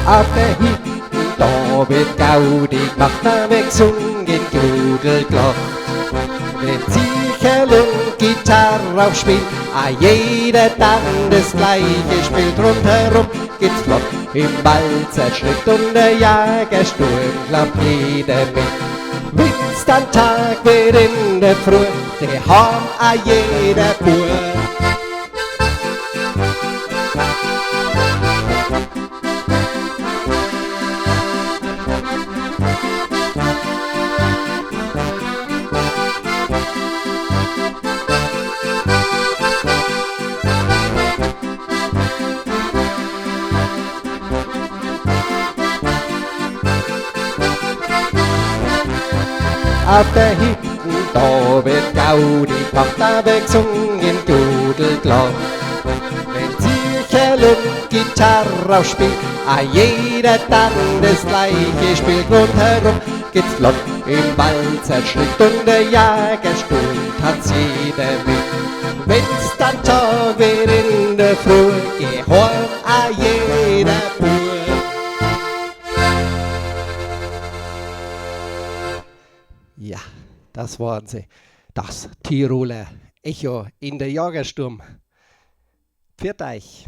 Auf der hinten da wird Gaudi gemacht, da gesungen, Judelglock. Wenn Ziecherl und Gitarre auch spielt, jeder dann das Gleiche spielt. Rundherum geht's flott im Walzerschritt und der Jagersturm glaubt jeder mit. Wenn's dann Tag wird in der Früh, der Horn jeder Bur. Auf der hinten da wird Gaudi gemacht, da gesungen, Judelglock. Wenn Ziecherl und Gitarre auch spielt, jeder dann das Gleiche spielt. Rundherum geht's flott im Walzerschritt und der Jagersturm tanzt jeder mit. Wenn's dann Tag wird in der Früh, gehorcht jeder Bur. Ja, das waren sie. Das Tiroler Echo in der Jagersturm. Pfiat euch.